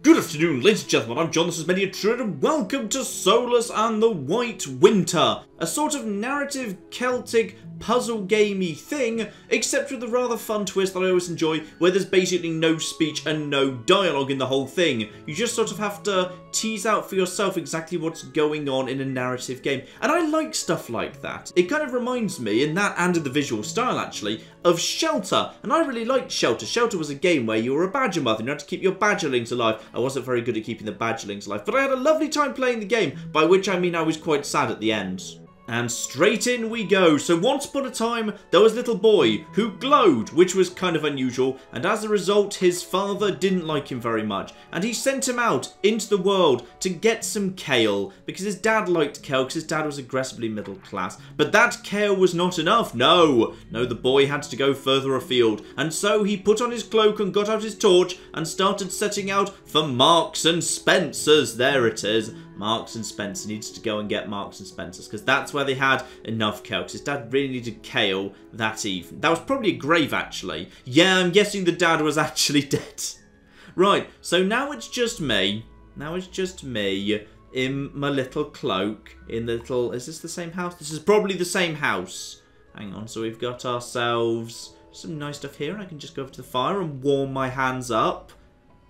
Good afternoon, ladies and gentlemen, I'm John, this is MacLeod, and welcome to Solas and the White Winter, a sort of narrative Celtic puzzle gamey thing, except with a rather fun twist that I always enjoy, where there's basically no speech and no dialogue in the whole thing. You just sort of have to tease out for yourself exactly what's going on in a narrative game, and I like stuff like that. It kind of reminds me, in that and in the visual style actually, of Shelter, and I really liked Shelter. Shelter was a game where you were a badger mother and you had to keep your badgerlings alive. I wasn't very good at keeping the badgerlings alive, but I had a lovely time playing the game, by which I mean I was quite sad at the end. And straight in we go. So once upon a time, there was a little boy who glowed, which was kind of unusual, and as a result, his father didn't like him very much, and he sent him out into the world to get some kale, because his dad liked kale, because his dad was aggressively middle class. But that kale was not enough. No, the boy had to go further afield, and so he put on his cloak and got out his torch and started setting out for Marks and Spencer's. There it is. Marks and Spencer. Needs to go and get Marks and Spencer's, because that's where they had enough kale, because his dad really needed kale that evening. That was probably a grave, actually. Yeah, I'm guessing the dad was actually dead. Right, so now it's just me. Now it's just me in my little cloak, in the little... Is this the same house? This is probably the same house. Hang on, so we've got ourselves some nice stuff here. I can just go over to the fire and warm my hands up.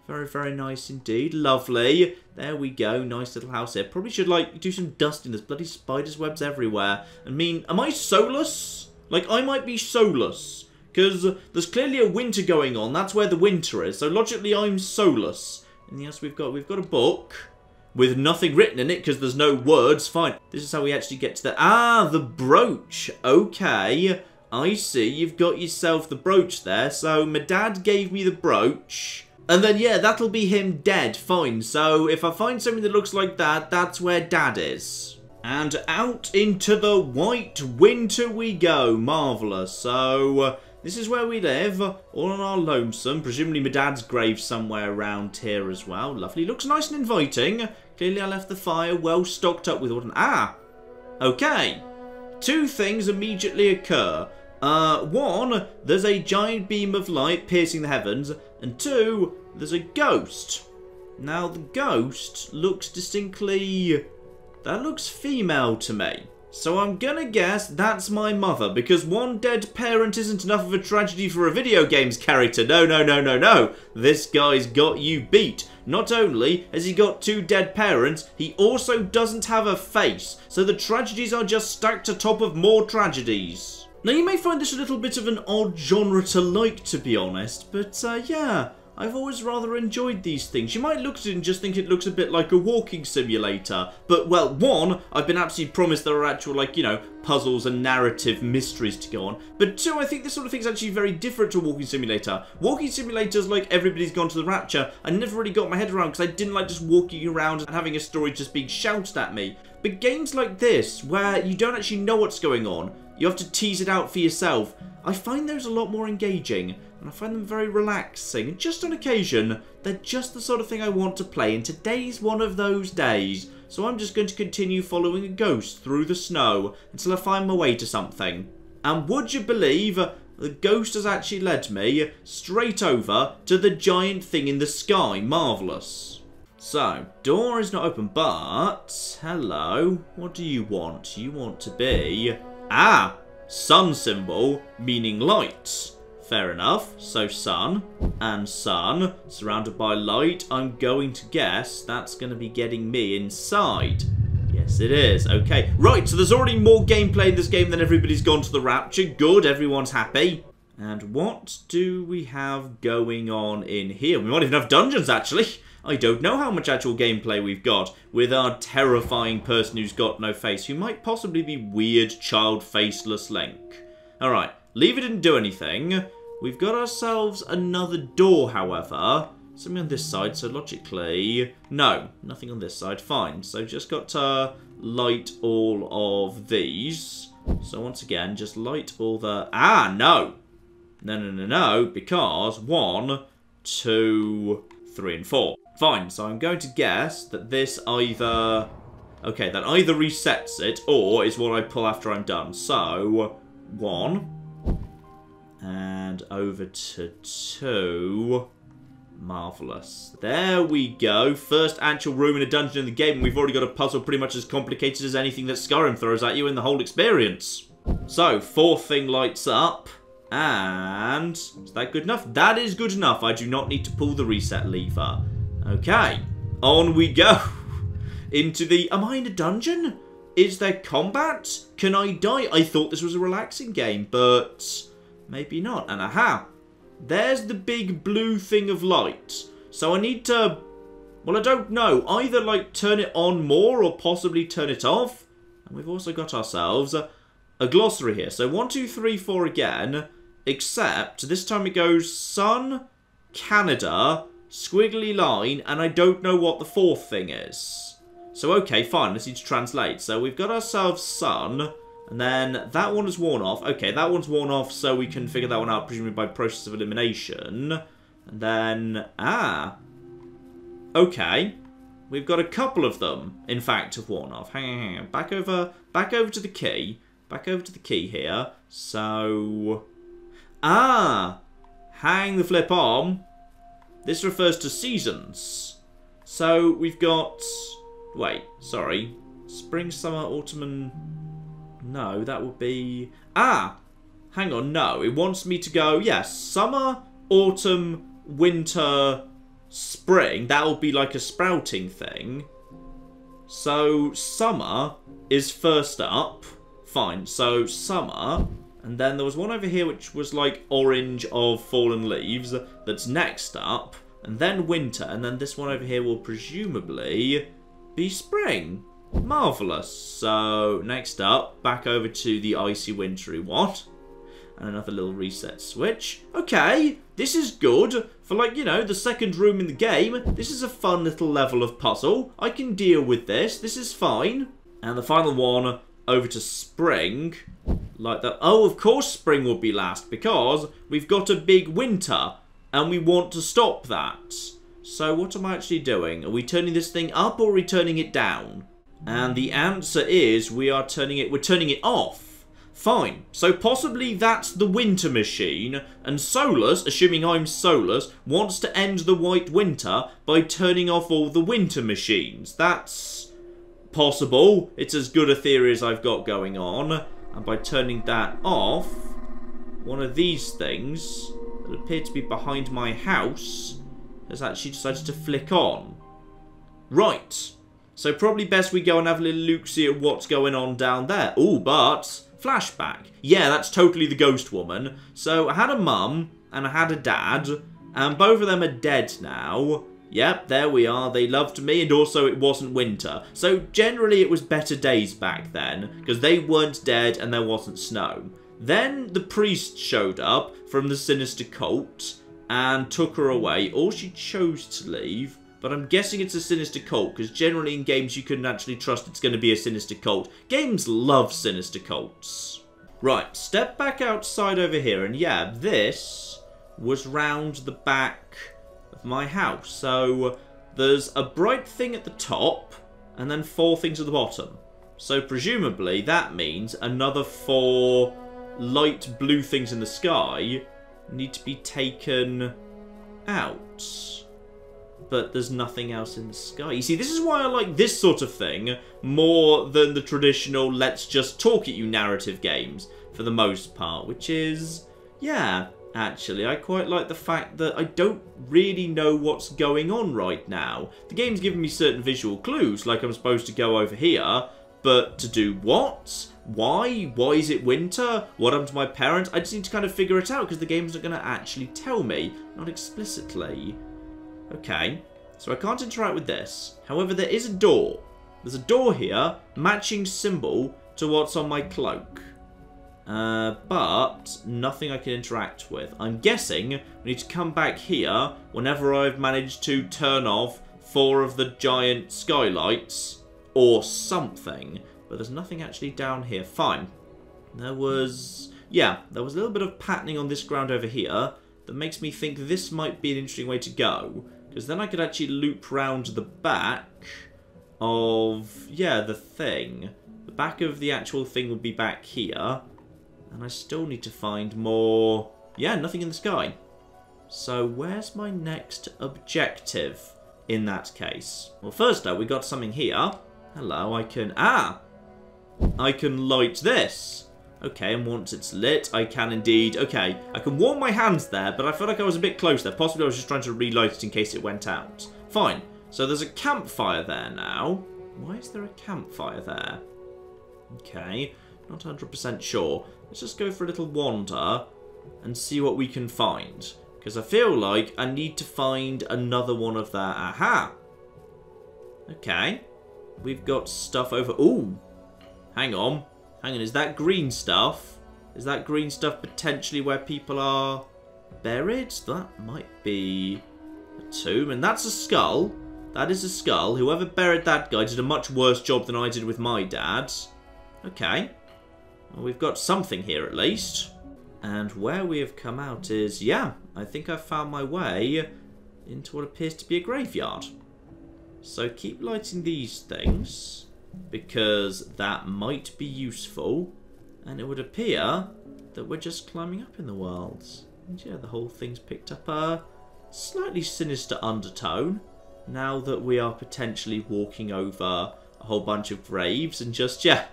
Very, very nice indeed. Lovely. There we go. Nice little house here. Probably should, like, do some dusting. There's bloody spiders' webs everywhere. I mean, am I soulless? Like, I might be soulless. Because there's clearly a winter going on. That's where the winter is. So, logically, I'm soulless. And yes, we've got a book with nothing written in it because there's no words. Fine. This is how we actually get to the... Ah, the brooch. Okay. I see. You've got yourself the brooch there. So, my dad gave me the brooch. And then, yeah, that'll be him dead. Fine. So, if I find something that looks like that, that's where Dad is. And out into the White Winter we go. Marvellous. So, this is where we live. All on our lonesome. Presumably my dad's grave somewhere around here as well. Lovely. Looks nice and inviting. Clearly I left the fire well stocked up with water. Ah! Okay. Two things immediately occur. One, there's a giant beam of light piercing the heavens. And two, there's a ghost. Now, the ghost looks distinctly... That looks female to me. So I'm gonna guess that's my mother, because one dead parent isn't enough of a tragedy for a video games character. No. This guy's got you beat. Not only has he got two dead parents, he also doesn't have a face. So the tragedies are just stacked atop of more tragedies. Now, you may find this a little bit of an odd genre to like, to be honest, but yeah, I've always rather enjoyed these things. You might look at it and just think it looks a bit like a walking simulator, but, well, one, I've been absolutely promised there are actual, like, you know, puzzles and narrative mysteries to go on, but two, I think this sort of thing's actually very different to a walking simulator. Walking simulators, like Everybody's Gone to the Rapture, I never really got my head around because I didn't like just walking around and having a story just being shouted at me. But games like this, where you don't actually know what's going on, you have to tease it out for yourself, I find those a lot more engaging, and I find them very relaxing, and just on occasion, they're just the sort of thing I want to play, and today's one of those days, so I'm just going to continue following a ghost through the snow until I find my way to something. And would you believe, the ghost has actually led me straight over to the giant thing in the sky. Marvellous. So, door is not open, but, hello, what do you want? You want to be... Ah, sun symbol, meaning light. Fair enough. So sun and sun, surrounded by light. I'm going to guess that's going to be getting me inside. Yes, it is. Okay, right, so there's already more gameplay in this game than Everybody's Gone to the Rapture. Good, everyone's happy. And what do we have going on in here? We might even have dungeons, actually. I don't know how much actual gameplay we've got with our terrifying person who's got no face, who might possibly be weird, child, faceless Link. Alright, Lever didn't do anything. We've got ourselves another door, however. Something on this side, so logically... No, nothing on this side. Fine, so just got to light all of these. So once again, just light all the... Ah, no! No, because 1, 2, 3, and 4. Fine, so I'm going to guess that this either... Okay, that either resets it, or is what I pull after I'm done. So, 1. And over to 2. Marvellous. There we go. First actual room in a dungeon in the game, and we've already got a puzzle pretty much as complicated as anything that Skyrim throws at you in the whole experience. So, fourth thing lights up, and is that good enough? That is good enough. I do not need to pull the reset lever. Okay, on we go. Into the... Am I in a dungeon? Is there combat? Can I die? I thought this was a relaxing game, but maybe not. And aha! There's the big blue thing of light. So I need to... Well, I don't know. Either, like, turn it on more or possibly turn it off. And we've also got ourselves a glossary here. So 1, 2, 3, 4 again. Except this time it goes sun, Canada, squiggly line, and I don't know what the fourth thing is. So, okay, fine. Let's need to translate. So we've got ourselves sun... And then that one is worn off. Okay, that one's worn off, so we can figure that one out, presumably by process of elimination. And then... Ah. Okay. We've got a couple of them, in fact, have worn off. Hang on. Back over to the key. Back over to the key here. So... Ah! Hang the flip on. This refers to seasons. So, we've got... Wait, sorry. Spring, summer, autumn, and... No, that would be... Ah! Hang on, no. It wants me to go, yes, summer, autumn, winter, spring. That will be like a sprouting thing. So, summer is first up. Fine, so summer. And then there was one over here which was like orange of fallen leaves. That's next up. And then winter. And then this one over here will presumably be spring. Marvellous. So, next up, back over to the icy wintry one. And another little reset switch. Okay, this is good. For, like, you know, the second room in the game. This is a fun little level of puzzle. I can deal with this. This is fine. And the final one, over to spring. Like that. Oh, of course spring will be last, because we've got a big winter. And we want to stop that. So, what am I actually doing? Are we turning this thing up, or are we turning it down? And the answer is we're turning it off. Fine. So possibly that's the winter machine, and Solas, assuming I'm Solas, wants to end the white winter by turning off all the winter machines. That's possible. It's as good a theory as I've got going on. And by turning that off, one of these things that appear to be behind my house has actually decided to flick on. Right. So probably best we go and have a little look-see at what's going on down there. Ooh, but... Flashback. Yeah, that's totally the ghost woman. So I had a mum and I had a dad. And both of them are dead now. Yep, there we are. They loved me, and also it wasn't winter. So generally it was better days back then, because they weren't dead and there wasn't snow. Then the priest showed up from the sinister cult and took her away. Or she chose to leave. But I'm guessing it's a sinister cult, because generally in games you couldn't actually trust it's going to be a sinister cult. Games love sinister cults. Right, step back outside over here, and yeah, this was round the back of my house. So there's a bright thing at the top, and then 4 things at the bottom. So presumably that means another 4 light blue things in the sky need to be taken out. But there's nothing else in the sky. You see, this is why I like this sort of thing more than the traditional let's just talk at you narrative games, for the most part, which is, yeah, actually, I quite like the fact that I don't really know what's going on right now. The game's giving me certain visual clues, like I'm supposed to go over here, but to do what? Why? Why is it winter? What happened to my parents? I just need to kind of figure it out, because the game's not going to actually tell me, not explicitly. Okay, so I can't interact with this. However, there is a door. There's a door here, matching symbol to what's on my cloak. But nothing I can interact with. I'm guessing we need to come back here whenever I've managed to turn off 4 of the giant skylights or something. But there's nothing actually down here. Fine. There was... Yeah, there was a little bit of patterning on this ground over here that makes me think this might be an interesting way to go. Because then I could actually loop round the back of, yeah, the thing. The back of the actual thing would be back here. And I still need to find more... Yeah, nothing in the sky. So where's my next objective in that case? Well, first though, we got something here. Hello, I can... I can light this. Okay, and once it's lit, I can indeed... Okay, I can warm my hands there, but I feel like I was a bit close there. Possibly I was just trying to relight it in case it went out. Fine. So there's a campfire there now. Why is there a campfire there? Okay, not 100% sure. Let's just go for a little wander and see what we can find. Because I feel like I need to find another one of that. Aha! Okay. We've got stuff over... Ooh! Hang on. Hang on, is that green stuff? Is that green stuff potentially where people are buried? That might be a tomb. And that's a skull. That is a skull. Whoever buried that guy did a much worse job than I did with my dad. Okay. Well, we've got something here at least. And where we have come out is, yeah, I think I've found my way into what appears to be a graveyard. So keep lighting these things, because that might be useful. And it would appear that we're just climbing up in the world. And yeah, the whole thing's picked up a slightly sinister undertone, now that we are potentially walking over a whole bunch of graves and just, yeah,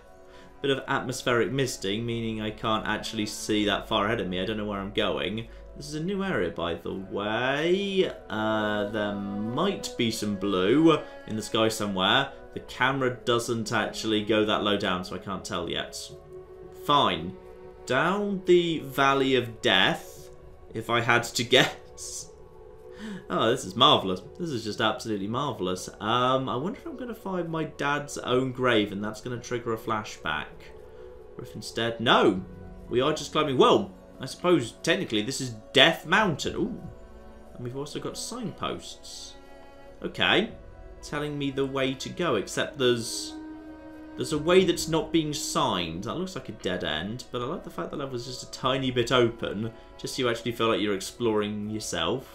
bit of atmospheric misting, meaning I can't actually see that far ahead of me. I don't know where I'm going. This is a new area, by the way. There might be some blue in the sky somewhere. The camera doesn't actually go that low down, so I can't tell yet. Fine. Down the Valley of Death, if I had to guess. Oh, this is marvellous. This is just absolutely marvellous. I wonder if I'm going to find my dad's own grave and that's going to trigger a flashback. Or if instead... No! We are just climbing... Well, I suppose technically this is Death Mountain. Ooh. And we've also got signposts. Okay. Telling me the way to go, except there's a way that's not being signed. That looks like a dead end, but I like the fact the level's just a tiny bit open, just so you actually feel like you're exploring yourself.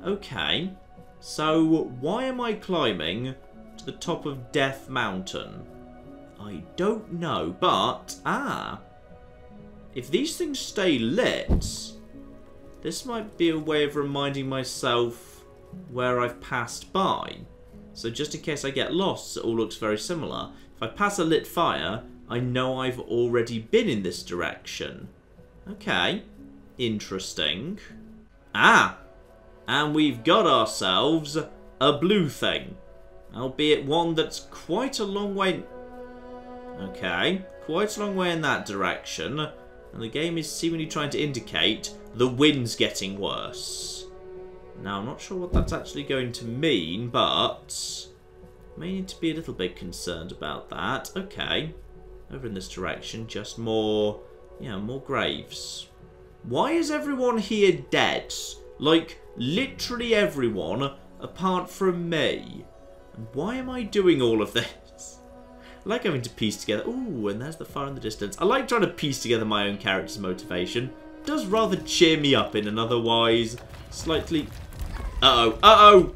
Okay, so why am I climbing to the top of Death Mountain? I don't know, but, if these things stay lit, this might be a way of reminding myself where I've passed by. So just in case I get lost, it all looks very similar. If I pass a lit fire, I know I've already been in this direction. Okay, interesting. And we've got ourselves a blue thing. Albeit one that's quite a long way... Okay, quite a long way in that direction. And the game is seemingly trying to indicate the wind's getting worse. Now, I'm not sure what that's actually going to mean, but... may need to be a little bit concerned about that. Okay, over in this direction, just more... yeah, more graves. Why is everyone here dead? Like, literally everyone, apart from me. And why am I doing all of this? I like having to piece together... Ooh, and there's the fire in the distance. I like trying to piece together my own character's motivation. It does rather cheer me up in an otherwise slightly... Uh-oh.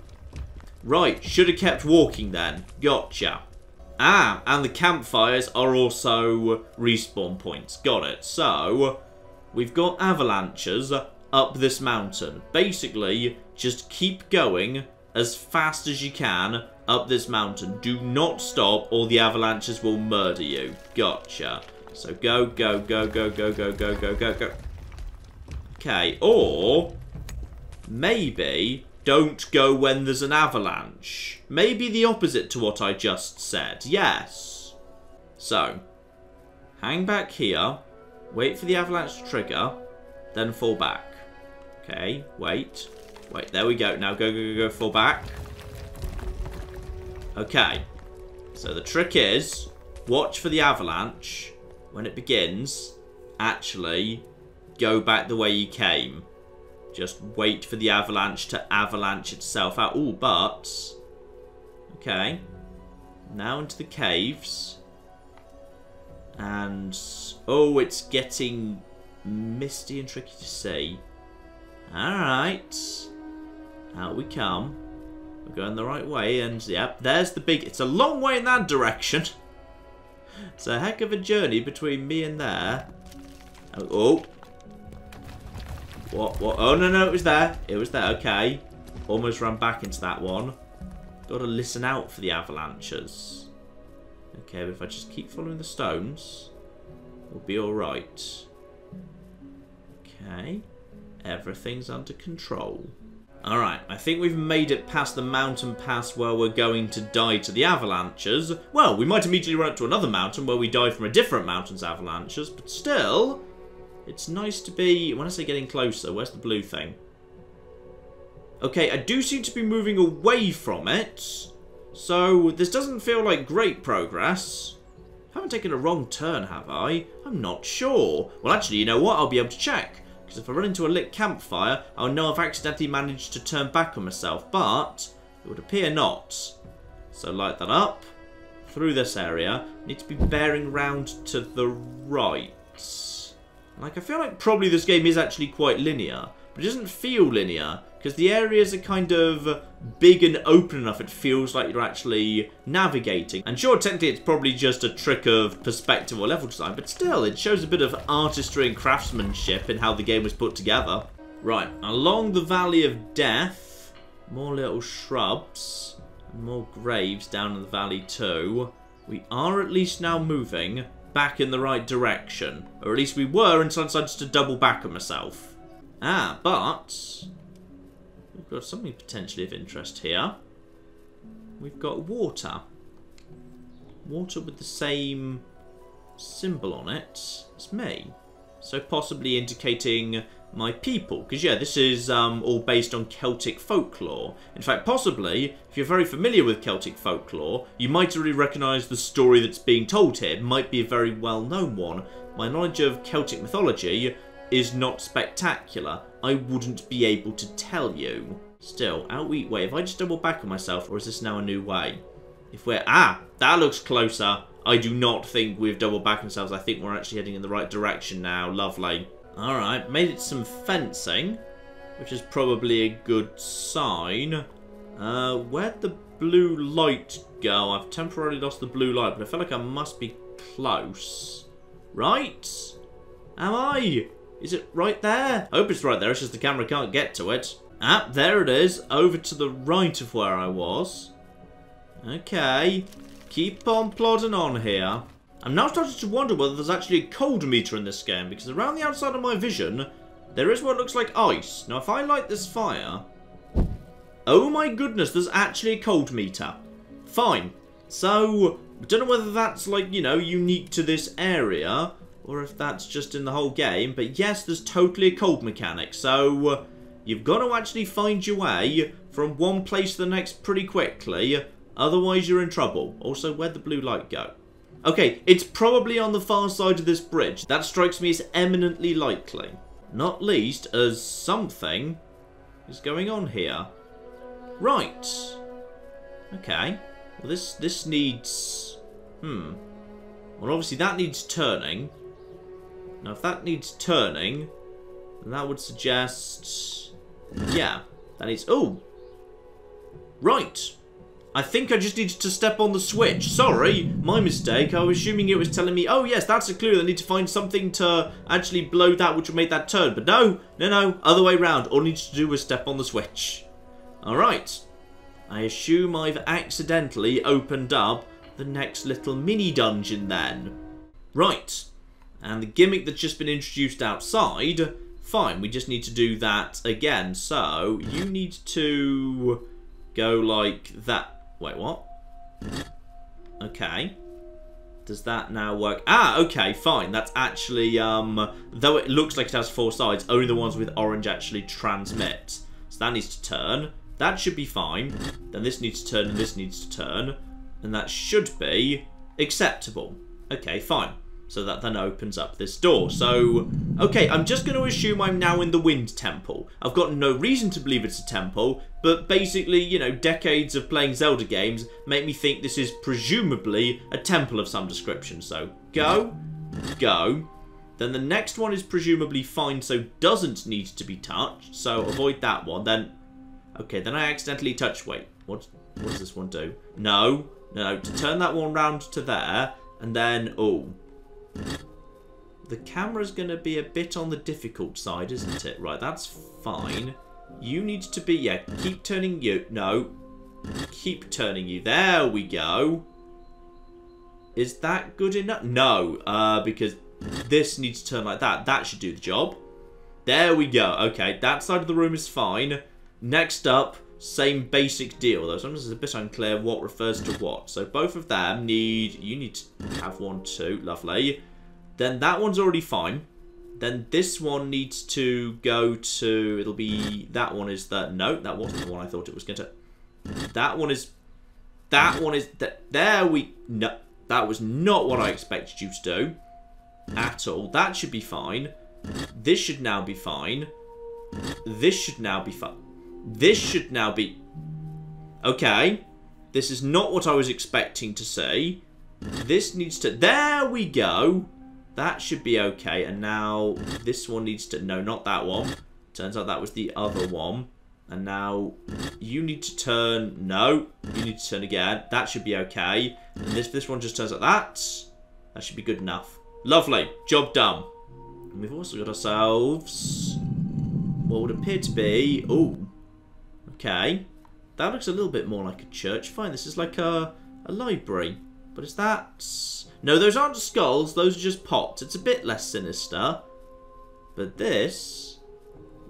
Right, should have kept walking then. Gotcha. And the campfires are also respawn points. Got it. So, we've got avalanches up this mountain. Basically, just keep going as fast as you can up this mountain. Do not stop or the avalanches will murder you. Gotcha. So go, go, go, go, go, go, go, go, go, go. Okay, or maybe don't go when there's an avalanche. Maybe the opposite to what I just said. Yes. So, hang back here, wait for the avalanche to trigger, then fall back. Okay, wait. Wait, there we go. Now go, go, go, go, fall back. Okay. So the trick is, watch for the avalanche. When it begins, actually go back the way you came. Just wait for the avalanche to avalanche itself out. Ooh, but... okay. Now into the caves. And... oh, it's getting misty and tricky to see. Alright. Out we come. We're going the right way, and yep, there's the big... it's a long way in that direction. It's a heck of a journey between me and there. Oh. What? Oh, no, it was there. It was there. Okay. Almost ran back into that one. Got to listen out for the avalanches. Okay, but if I just keep following the stones, we'll be alright. Okay. Everything's under control. Alright, I think we've made it past the mountain pass where we're going to die to the avalanches. Well, we might immediately run up to another mountain where we die from a different mountain's avalanches, but still, it's nice to be... When I say getting closer, where's the blue thing? Okay, I do seem to be moving away from it, so this doesn't feel like great progress. I haven't taken a wrong turn, have I? I'm not sure. Well, actually, you know what? I'll be able to check. Because if I run into a lit campfire, I'll know I've accidentally managed to turn back on myself. But it would appear not. So light that up. Through this area. Need to be bearing round to the right. Like, I feel like probably this game is actually quite linear. But it doesn't feel linear. Because the areas are kind of big and open enough, it feels like you're actually navigating. And sure, technically it's probably just a trick of perspective or level design, but still, it shows a bit of artistry and craftsmanship in how the game was put together. Right, along the Valley of Death, more little shrubs, and more graves down in the valley too. We are at least now moving back in the right direction. Or at least we were until I decided to double back on myself. Ah, but... we've got something potentially of interest here. We've got water. Water with the same symbol on it as me. So possibly indicating my people. Because yeah, this is all based on Celtic folklore. In fact, possibly, if you're very familiar with Celtic folklore, you might already recognise the story that's being told here. It might be a very well-known one. My knowledge of Celtic mythology is not spectacular. I wouldn't be able to tell you. Still, wait, if I just double back on myself, or is this now a new way? If we're... Ah! That looks closer. I do not think we've double back ourselves. I think we're actually heading in the right direction now. Lovely. Alright, made it some fencing, which is probably a good sign. Where'd the blue light go? I've temporarily lost the blue light, but I feel like I must be close. Right? Am I? Is it right there? I hope it's right there, it's just the camera can't get to it. Ah, there it is, over to the right of where I was. Okay, keep on plodding on here. I'm now starting to wonder whether there's actually a cold meter in this game, because around the outside of my vision, there is what looks like ice. Now, if I light this fire... Oh my goodness, there's actually a cold meter. Fine. So, I don't know whether that's, like, you know, unique to this area, or if that's just in the whole game. But yes, there's totally a cold mechanic. So, you've got to actually find your way from one place to the next pretty quickly. Otherwise, you're in trouble. Also, where'd the blue light go? Okay, it's probably on the far side of this bridge. That strikes me as eminently likely. Not least as something is going on here. Right. Okay. Well, this needs... Well, obviously that needs turning. Now, if that needs turning, then that would suggest... Yeah, that needs... Oh! Right. I think I just needed to step on the switch. Sorry, my mistake. I was assuming it was telling me, oh yes, that's a clue. I need to find something to actually blow that, which will make that turn. But no, other way round. All I need to do was step on the switch. Alright. I assume I've accidentally opened up the next little mini dungeon then. Right. And the gimmick that's just been introduced outside, fine, we just need to do that again. So, you need to go like that. Wait, what? Okay. Does that now work? Ah, okay, fine. That's actually, though it looks like it has 4 sides, only the ones with orange actually transmit. So that needs to turn. That should be fine. Then this needs to turn and this needs to turn. And that should be acceptable. Okay, fine. So that then opens up this door. So, okay, I'm just going to assume I'm now in the Wind Temple. I've got no reason to believe it's a temple, but basically, you know, decades of playing Zelda games make me think this is presumably a temple of some description. So, go, go. Then the next one is presumably fine, so doesn't need to be touched. So, avoid that one. Then, okay, then I accidentally touch... Wait, what does this one do? No, to turn that one round to there, and then, oh... The camera's going to be a bit on the difficult side, isn't it? Right, that's fine. You need to be... Yeah, keep turning you. No. Keep turning you. There we go. Is that good enough? No, because this needs to turn like that. That should do the job. There we go. Okay, that side of the room is fine. Next up, same basic deal, though. Sometimes it's a bit unclear what refers to what. So both of them need... You need to have one too. Lovely. Then that one's already fine. Then this one needs to go to... It'll be... That one is the... No, that wasn't the one I thought it was going to... That one is... That one is... There we... No, that was not what I expected you to do. At all. That should be fine. This should now be fine. This should now be fine. This should now be... Okay. This is not what I was expecting to see. This needs to... There we go. That should be okay. And now this one needs to... No, not that one. Turns out that was the other one. And now you need to turn... No. You need to turn again. That should be okay. And this one just turns like that. That should be good enough. Lovely. Job done. And we've also got ourselves what would appear to be... Ooh. Okay. That looks a little bit more like a church. Fine, this is like a library. But is that... No, those aren't skulls. Those are just pots. It's a bit less sinister. But this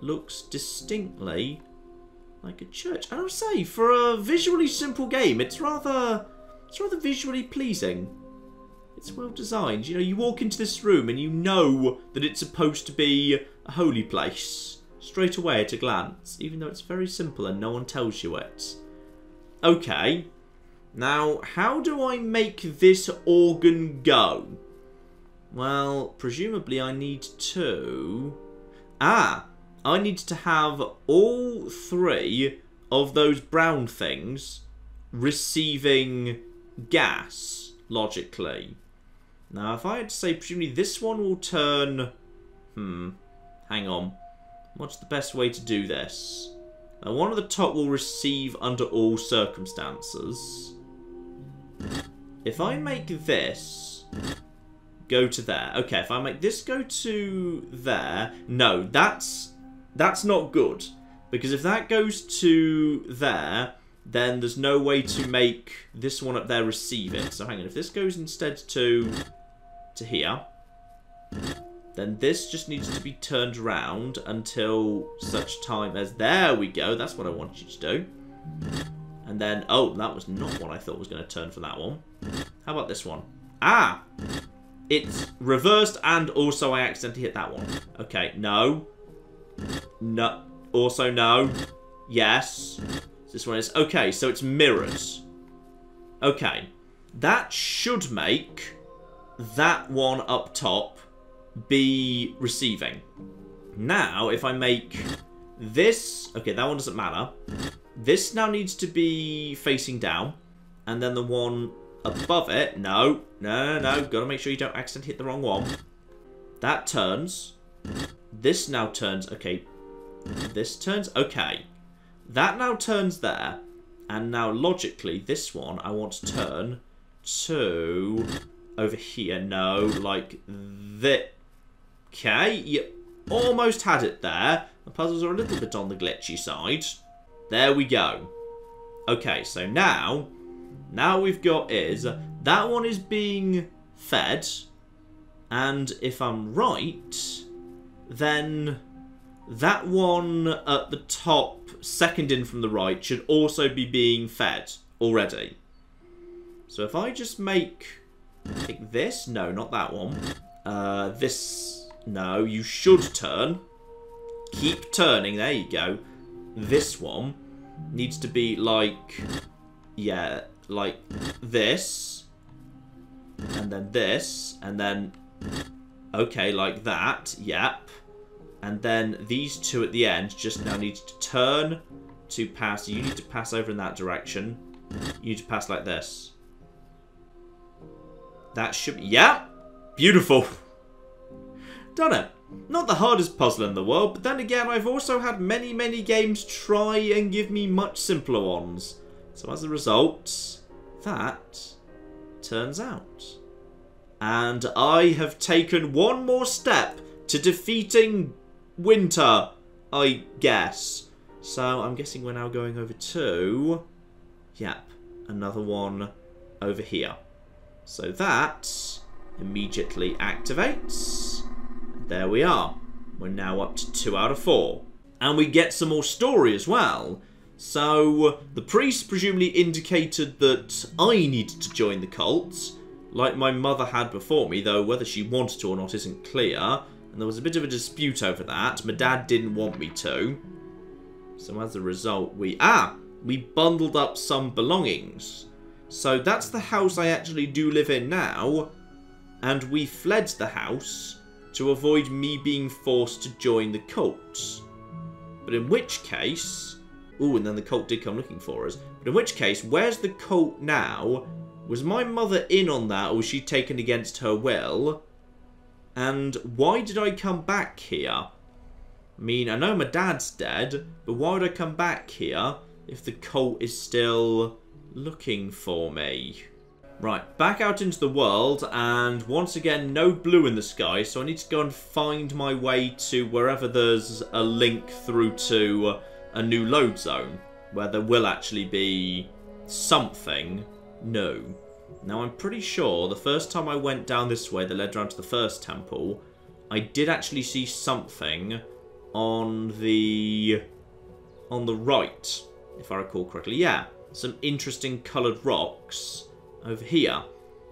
looks distinctly like a church. And I would say, for a visually simple game, it's rather visually pleasing. It's well designed. You know, you walk into this room and you know that it's supposed to be a holy place straight away at a glance, even though it's very simple and no one tells you it. Okay. Now, how do I make this organ go? Well, presumably I need to... I need to have all three of those brown things receiving gas, logically. Now, if I had to say, presumably this one will turn... hang on. What's the best way to do this? Now, one at the top will receive under all circumstances. If I make this go to there... Okay, if I make this go to there... No, that's not good. Because if that goes to there, then there's no way to make this one up there receive it. So hang on, if this goes instead to here, then this just needs to be turned around until such time as... There we go, that's what I wanted you to do. And then... Oh, that was not what I thought was going to turn for that one. How about this one? It's reversed and also I accidentally hit that one. Okay, no. No. Also no. Yes. This one is... Okay, so it's mirrors. Okay. That should make that one up top be receiving. Now, if I make this... Okay, that one doesn't matter. This now needs to be facing down. And then the one above it... No. No. Gotta make sure you don't accidentally hit the wrong one. That turns. This now turns... Okay. This turns... Okay. That now turns there. And now, logically, this one I want to turn to... Over here. No. Like this. Okay. You almost had it there. The puzzles are a little bit on the glitchy side. There we go. Okay, so now we've got is... That one is being fed. And if I'm right, then that one at the top, second in from the right, should also be being fed already. So if I just make this... No, not that one. This... No, you should turn. Keep turning. There you go. This one needs to be like... Yeah, like this. And then this. And then... Okay, like that. Yep. And then these two at the end just now need to turn to pass. You need to pass over in that direction. You need to pass like this. That should be... Yeah! Beautiful! Done it. Not the hardest puzzle in the world, but then again, I've also had many games try and give me much simpler ones. So as a result, that turns out. And I have taken one more step to defeating winter, I guess. So I'm guessing we're now going over to... Yep, another one over here. So that immediately activates. There we are. We're now up to 2 out of 4. And we get some more story as well. So the priest presumably indicated that I needed to join the cult, like my mother had before me, though whether she wanted to or not isn't clear. And there was a bit of a dispute over that. My dad didn't want me to. So as a result, we bundled up some belongings. So that's the house I actually do live in now. And we fled the house to avoid me being forced to join the cult. But in which case... Ooh, and then the cult did come looking for us. But in which case, where's the cult now? Was my mother in on that, or was she taken against her will? And why did I come back here? I mean, I know my dad's dead, but why would I come back here if the cult is still looking for me? Right, back out into the world, and once again, no blue in the sky, so I need to go and find my way to wherever there's a link through to a new load zone, where there will actually be something new. Now, I'm pretty sure the first time I went down this way that led around to the first temple, I did actually see something on the right, if I recall correctly. Yeah, some interesting coloured rocks over here.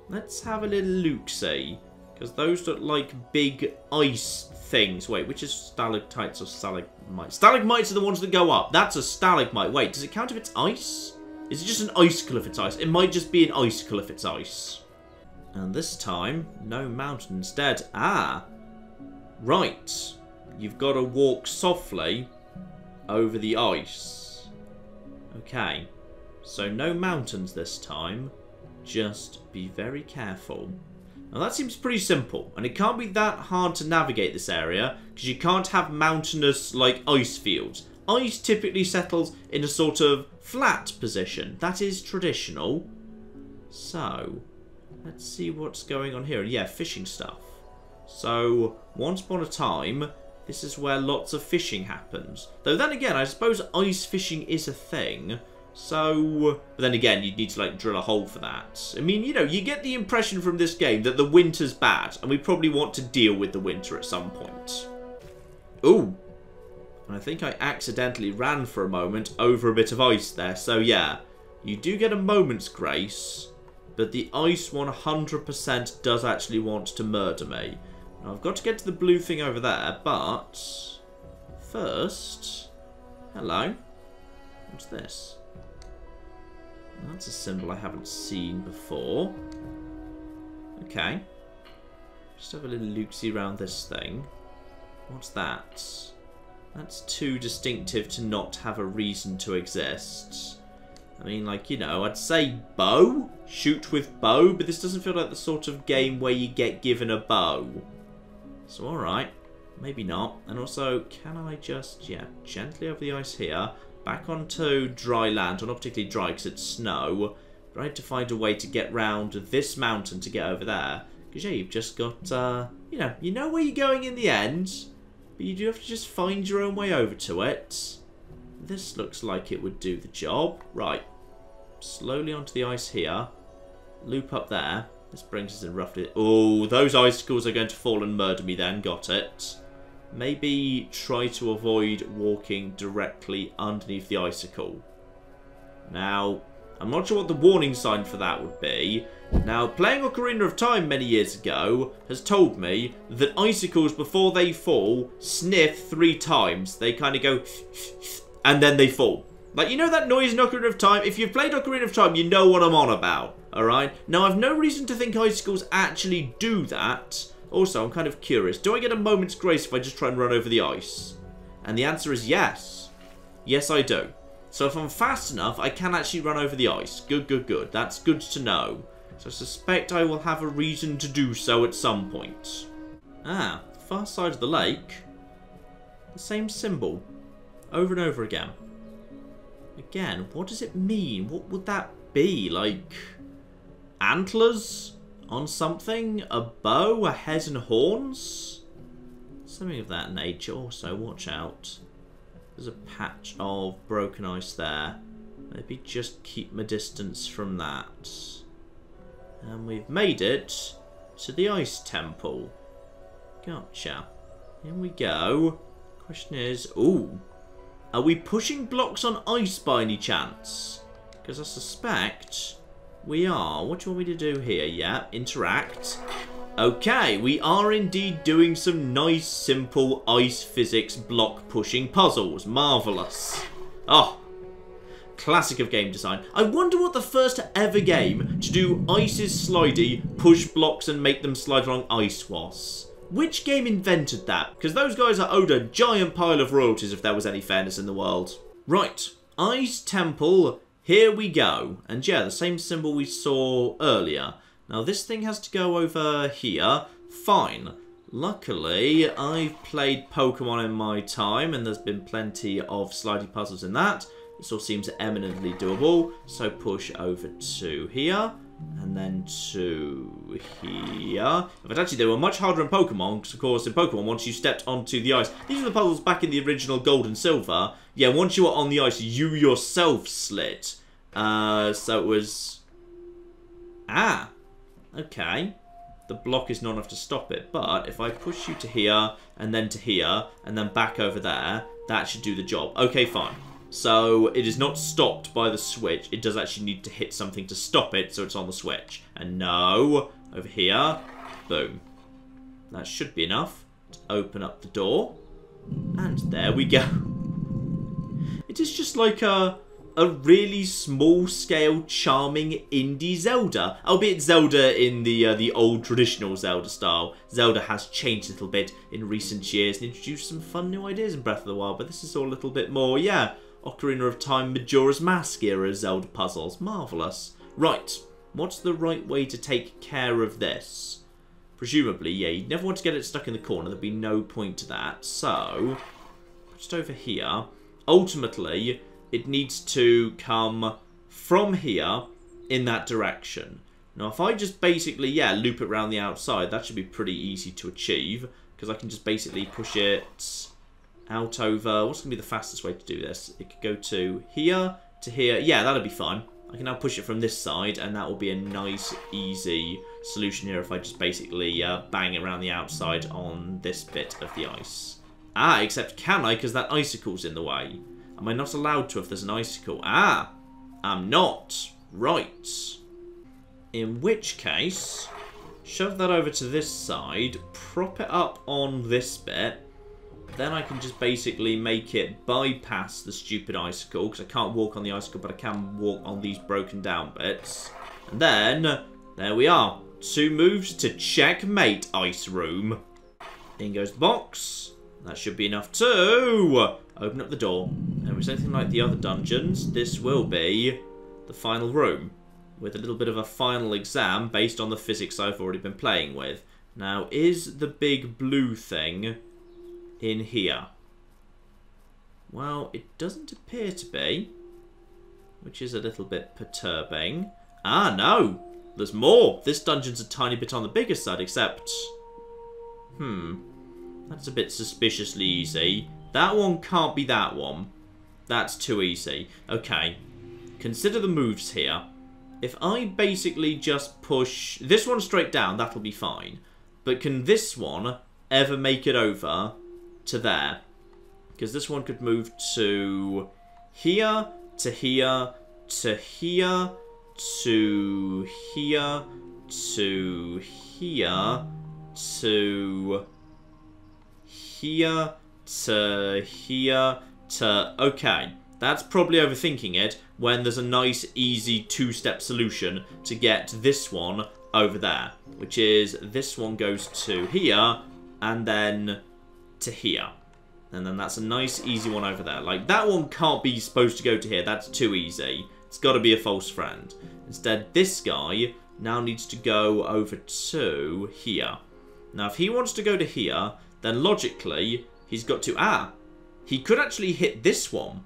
Let's have a little look-see, because those look like big ice things. Wait, which is stalactites or stalagmites? Stalagmites are the ones that go up. That's a stalagmite. Wait, does it count if it's ice? Is it just an icicle if it's ice? It might just be an icicle if it's ice. And this time, no mountain instead. Ah, right. You've got to walk softly over the ice. Okay, so no mountains this time. Just be very careful. Now that seems pretty simple, and it can't be that hard to navigate this area, because you can't have mountainous, like, ice fields. Ice typically settles in a sort of flat position. That is traditional. So, let's see what's going on here. Yeah, fishing stuff. So, once upon a time, this is where lots of fishing happens. Though then again, I suppose ice fishing is a thing. So, but then again, you'd need to, like, drill a hole for that. I mean, you know, you get the impression from this game that the winter's bad, and we probably want to deal with the winter at some point. Ooh. And I think I accidentally ran for a moment over a bit of ice there. So, yeah, you do get a moment's grace, but the ice 100% does actually want to murder me. Now, I've got to get to the blue thing over there, but first... Hello. What's this? That's a symbol I haven't seen before. Okay. Just have a little look-see around this thing. What's that? That's too distinctive to not have a reason to exist. I mean, like, you know, I'd say bow? Shoot with bow, but this doesn't feel like the sort of game where you get given a bow. So, alright. Maybe not. And also, can I just, yeah, gently over the ice here... Back onto dry land, well, not particularly dry because it's snow. But I had to find a way to get round this mountain to get over there. Because, yeah, you've just got, you know where you're going in the end. But you do have to just find your own way over to it. This looks like it would do the job. Right. Slowly onto the ice here. Loop up there. This brings us in roughly... Oh, those icicles are going to fall and murder me then. Got it. Maybe try to avoid walking directly underneath the icicle. Now, I'm not sure what the warning sign for that would be. Now, playing Ocarina of Time many years ago has told me that icicles, before they fall, sniff 3 times. They kind of go, and then they fall. Like, you know that noise in Ocarina of Time? If you've played Ocarina of Time, you know what I'm on about. Alright? Now, I've no reason to think icicles actually do that. Also, I'm kind of curious. Do I get a moment's grace if I just try and run over the ice? And the answer is yes. Yes, I do. So if I'm fast enough, I can actually run over the ice. Good, good, good. That's good to know. So I suspect I will have a reason to do so at some point. Ah, the far side of the lake. The same symbol. Over and over again. Again, what does it mean? What would that be? Like, antlers? on something. A bow, a head and horns. Something of that nature. Also, watch out. There's a patch of broken ice there. Maybe just keep my distance from that. And we've made it to the ice temple. Gotcha. Here we go. Question is, ooh, are we pushing blocks on ice by any chance? Because I suspect we are. What do you want me to do here? Yeah, interact. Okay, we are indeed doing some nice, simple ice physics block pushing puzzles. Marvellous. Oh, classic of game design. I wonder what the first ever game to do ice is slidey, push blocks and make them slide along ice was. Which game invented that? Because those guys are owed a giant pile of royalties if there was any fairness in the world. Right, Ice Temple, here we go. And yeah, the same symbol we saw earlier. Now this thing has to go over here. Fine. Luckily, I've played Pokemon in my time and there's been plenty of slidey puzzles in that. This all seems eminently doable. So push over to here. And then to here. But actually, they were much harder in Pokemon, because of course in Pokemon, once you stepped onto the ice, these are the puzzles back in the original Gold and Silver. Yeah, once you were on the ice, you yourself slid. So it was... Ah, okay. The block is not enough to stop it, but if I push you to here, and then back over there, that should do the job. Okay, fine. So it is not stopped by the switch. It does actually need to hit something to stop it, so it's on the switch. And no, over here, boom. That should be enough to open up the door. And there we go. It is just like a really small-scale, charming indie Zelda. Albeit Zelda in the old traditional Zelda style. Zelda has changed a little bit in recent years and introduced some fun new ideas in Breath of the Wild. But this is all a little bit more, yeah, Ocarina of Time, Majora's Mask era Zelda puzzles. Marvellous. Right, what's the right way to take care of this? Presumably, yeah, you'd never want to get it stuck in the corner. There'd be no point to that. So, just over here. Ultimately, it needs to come from here in that direction. Now, if I just basically, yeah, loop it around the outside, that should be pretty easy to achieve. Because I can just basically push it out over... What's going to be the fastest way to do this? It could go to here, to here. Yeah, that'll be fine. I can now push it from this side, and that will be a nice, easy solution here if I just basically bang it around the outside on this bit of the ice. Ah, except can I? Because that icicle's in the way. Am I not allowed to if there's an icicle? Ah, I'm not. Right. In which case, shove that over to this side, prop it up on this bit. Then I can just basically make it bypass the stupid icicle, because I can't walk on the icicle, but I can walk on these broken down bits. And then, there we are. 2 moves to checkmate, Ice Room. In goes the box. That should be enough to open up the door. And if it's anything like the other dungeons, this will be the final room, with a little bit of a final exam based on the physics I've already been playing with. Now, is the big blue thing in here? Well, it doesn't appear to be, which is a little bit perturbing. Ah, no! There's more! This dungeon's a tiny bit on the bigger side, except... that's a bit suspiciously easy. That one can't be that one. That's too easy. Okay. Consider the moves here. If I basically just push this one straight down, that'll be fine. But can this one ever make it over to there? Because this one could move to here, to here, to here, to here, to here, to here, to here, to... Okay, that's probably overthinking it when there's a nice, easy 2-step solution to get this one over there. Which is, this one goes to here, and then to here. And then that's a nice, easy one over there. Like, that one can't be supposed to go to here. That's too easy. It's got to be a false friend. Instead, this guy now needs to go over to here. Now, if he wants to go to here, then logically, he's got to... Ah! He could actually hit this one.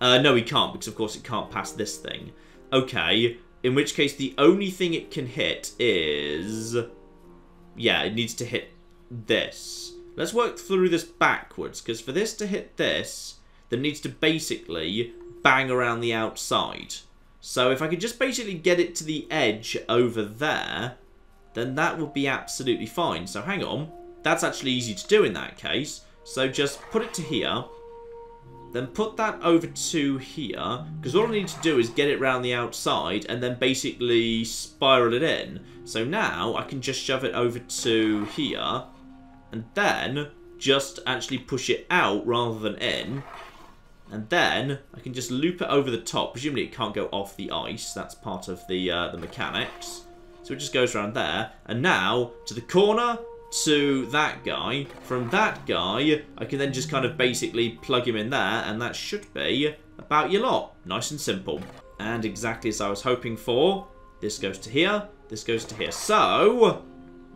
No, he can't, because of course it can't pass this thing. Okay, In which case, the only thing it can hit is... yeah, it needs to hit this. Let's work through this backwards, because for this to hit this, then it needs to basically bang around the outside. So if I could just basically get it to the edge over there, then that would be absolutely fine. So hang on. That's actually easy to do in that case. So just put it to here. Then put that over to here. Because all I need to do is get it round the outside and then basically spiral it in. So now I can just shove it over to here. And then just actually push it out rather than in. And then I can just loop it over the top. Presumably it can't go off the ice. That's part of the mechanics. So it just goes around there. And now to the corner, to that guy. From that guy, I can then just kind of basically plug him in there. And that should be about your lot. Nice and simple. And exactly as I was hoping for. This goes to here. This goes to here. So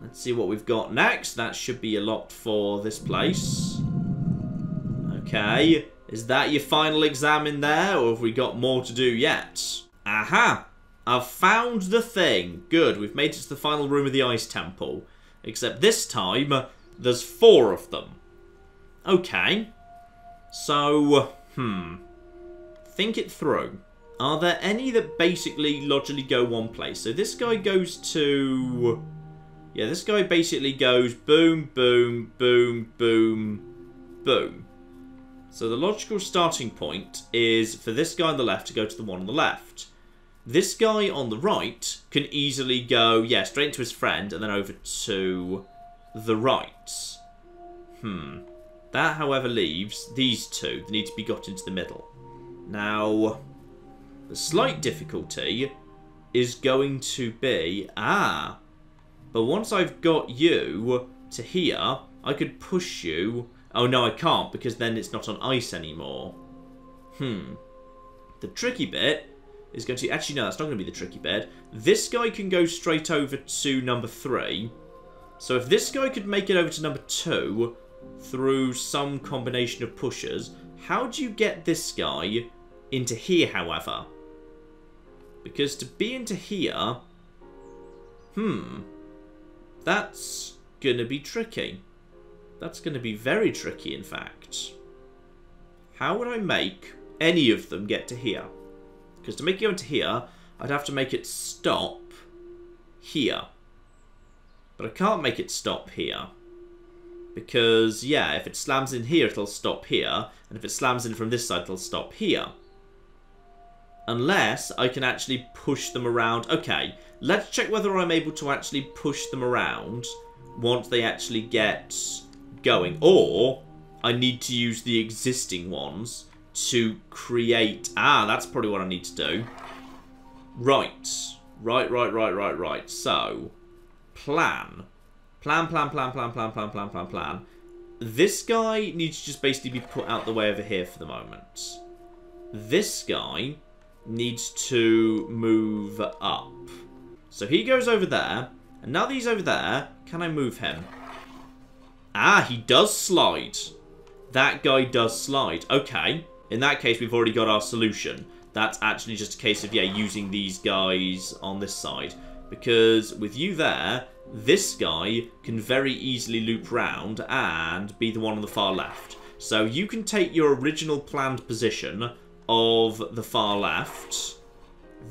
let's see what we've got next. That should be a lot for this place. Okay. Is that your final exam in there, or have we got more to do yet? Aha! I've found the thing. Good, we've made it to the final room of the Ice Temple. Except this time, there's 4 of them. Okay. So, think it through. Are there any that basically logically go one place? So this guy goes to... yeah, this guy basically goes boom, boom, boom, boom, boom. So the logical starting point is for this guy on the left to go to the one on the left. This guy on the right can easily go, yeah, straight to his friend and then over to the right. That, however, leaves these 2 that need to be got into the middle. Now, the slight difficulty is going to be, but once I've got you to here, I could push you... oh, no, I can't, because then it's not on ice anymore. The tricky bit is going to... actually, no, that's not going to be the tricky bit. This guy can go straight over to number 3. So if this guy could make it over to number 2 through some combination of pushes, how do you get this guy into here, however? Because to be into here... that's going to be tricky. That's going to be very tricky, in fact. How would I make any of them get to here? Because to make it go into here, I'd have to make it stop here. But I can't make it stop here. Because, yeah, if it slams in here, it'll stop here. And if it slams in from this side, it'll stop here. Unless I can actually push them around. Okay, let's check whether I'm able to actually push them around once they actually get... going, or I need to use the existing ones to create... that's probably what I need to do. Right. So, plan. Plan. This guy needs to just basically be put out the way over here for the moment. This guy needs to move up. So he goes over there, and now that he's over there, can I move him? He does slide. That guy does slide. Okay. In that case, we've already got our solution. That's actually just a case of, yeah, using these guys on this side. Because with you there, this guy can very easily loop round and be the one on the far left. So you can take your original planned position of the far left.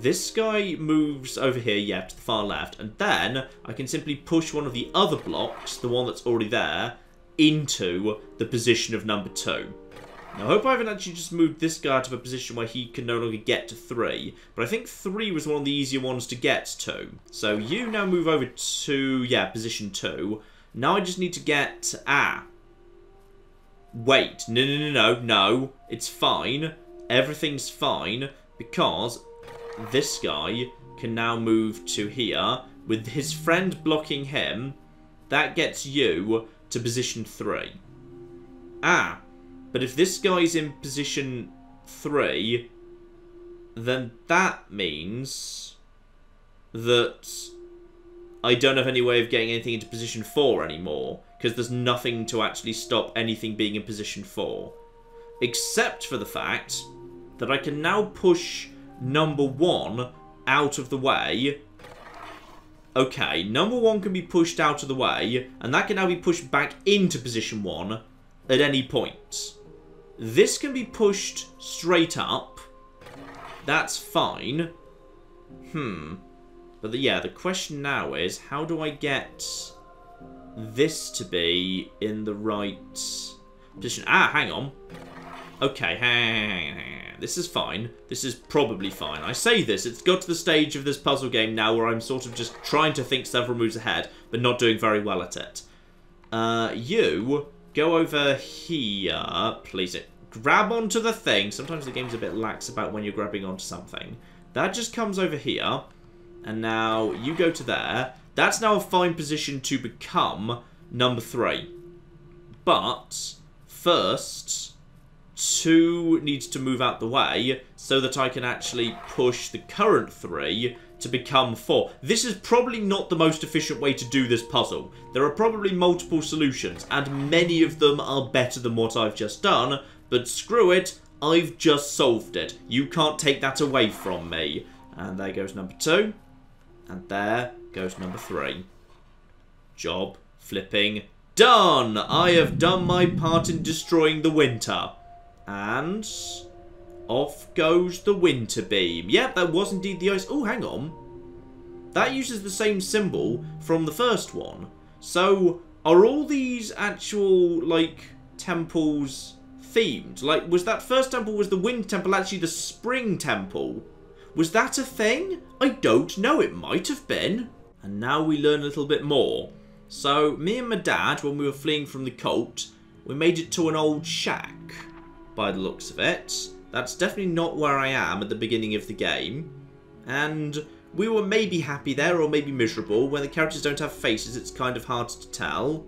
This guy moves over here, yeah, to the far left. And then I can simply push one of the other blocks, the one that's already there, into the position of number 2. Now, I hope I haven't actually just moved this guy to a position where he can no longer get to 3. But I think 3 was one of the easier ones to get to. So you now move over to, yeah, position 2. Now I just need to get... wait. No. It's fine. Everything's fine. Because this guy can now move to here. With his friend blocking him, that gets you to position 3. But if this guy's in position 3, then that means that I don't have any way of getting anything into position 4 anymore, because there's nothing to actually stop anything being in position 4. Except for the fact that I can now push number 1 out of the way. Okay, number 1 can be pushed out of the way, and that can now be pushed back into position 1 at any point. This can be pushed straight up. That's fine. But yeah, the question now is, how do I get this to be in the right position? Ah, hang on. Okay, hang on. This is fine. This is probably fine. I say this, it's got to the stage of this puzzle game now where I'm sort of just trying to think several moves ahead, but not doing very well at it. You go over here, please. Grab onto the thing. Sometimes the game's a bit lax about when you're grabbing onto something. That just comes over here. And now you go to there. That's now a fine position to become number 3. But first, 2 needs to move out the way so that I can actually push the current 3 to become 4. This is probably not the most efficient way to do this puzzle. There are probably multiple solutions, and many of them are better than what I've just done, but screw it, I've just solved it. You can't take that away from me. And there goes number 2. And there goes number 3. Job flipping done! I have done my part in destroying the winter. And off goes the winter beam. Yep, that was indeed the ice. Oh, hang on. That uses the same symbol from the first one. So, are all these actual, like, temples themed? Like, was that first temple, was the wind temple actually the spring temple? Was that a thing? I don't know. It might have been. And now we learn a little bit more. So, me and my dad, when we were fleeing from the cult, we made it to an old shack, by the looks of it. That's definitely not where I am at the beginning of the game. And we were maybe happy there, or maybe miserable. When the characters don't have faces, it's kind of hard to tell.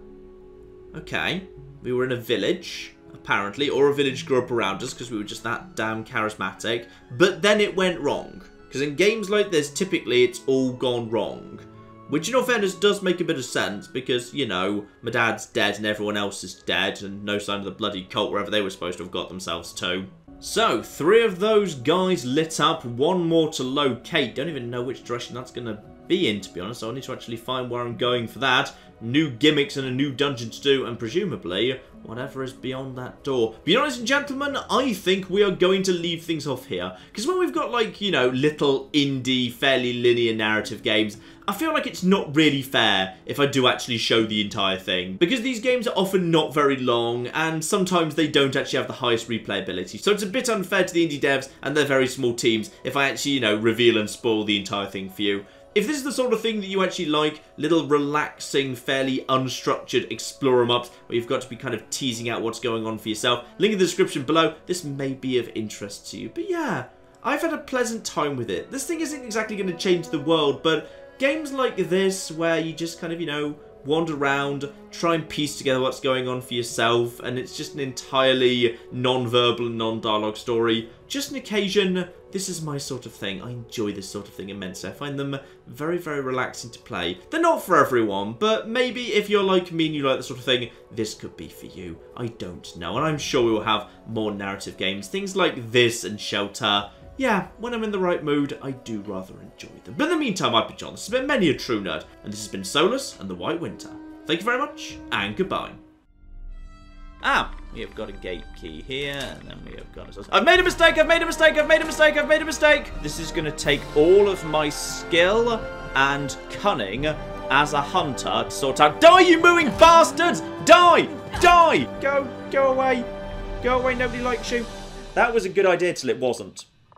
Okay. We were in a village, apparently, or a village grew up around us because we were just that damn charismatic. But then it went wrong. Because in games like this, typically it's all gone wrong. Which, in all fairness, does make a bit of sense because, you know, my dad's dead and everyone else is dead and no sign of the bloody cult wherever they were supposed to have got themselves to. So, 3 of those guys lit up, 1 more to locate. Don't even know which direction that's going to be in, to be honest. So I need to actually find where I'm going for that. New gimmicks and a new dungeon to do, and presumably whatever is beyond that door. But, honest and gentlemen, I think we are going to leave things off here. Because when we've got, like, you know, little indie, fairly linear narrative games, I feel like it's not really fair if I do actually show the entire thing. Because these games are often not very long, and sometimes they don't actually have the highest replayability. So it's a bit unfair to the indie devs and their very small teams if I actually, you know, reveal and spoil the entire thing for you. If this is the sort of thing that you actually like, little relaxing, fairly unstructured explore 'em ups, where you've got to be kind of teasing out what's going on for yourself, link in the description below, this may be of interest to you. But yeah, I've had a pleasant time with it. This thing isn't exactly going to change the world, but games like this, where you just kind of, you know, wander around, try and piece together what's going on for yourself, and it's just an entirely non-verbal and non-dialogue story. Just an occasion, this is my sort of thing. I enjoy this sort of thing immensely. I find them very, very relaxing to play. They're not for everyone, but maybe if you're like me and you like this sort of thing, this could be for you. I don't know, and I'm sure we will have more narrative games. Things like this and Shelter. Yeah, when I'm in the right mood, I do rather enjoy them. But in the meantime, I've been John. This has been Many a True Nerd, and this has been Solas and the White Winter. Thank you very much, and goodbye. Ah, we have got a gate key here, and then we have got... I've made a mistake, I've made a mistake, I've made a mistake, I've made a mistake! This is going to take all of my skill and cunning as a hunter to sort out... Die, you mooing bastards! Die! Die! Go away. Go away, nobody likes you. That was a good idea till it wasn't.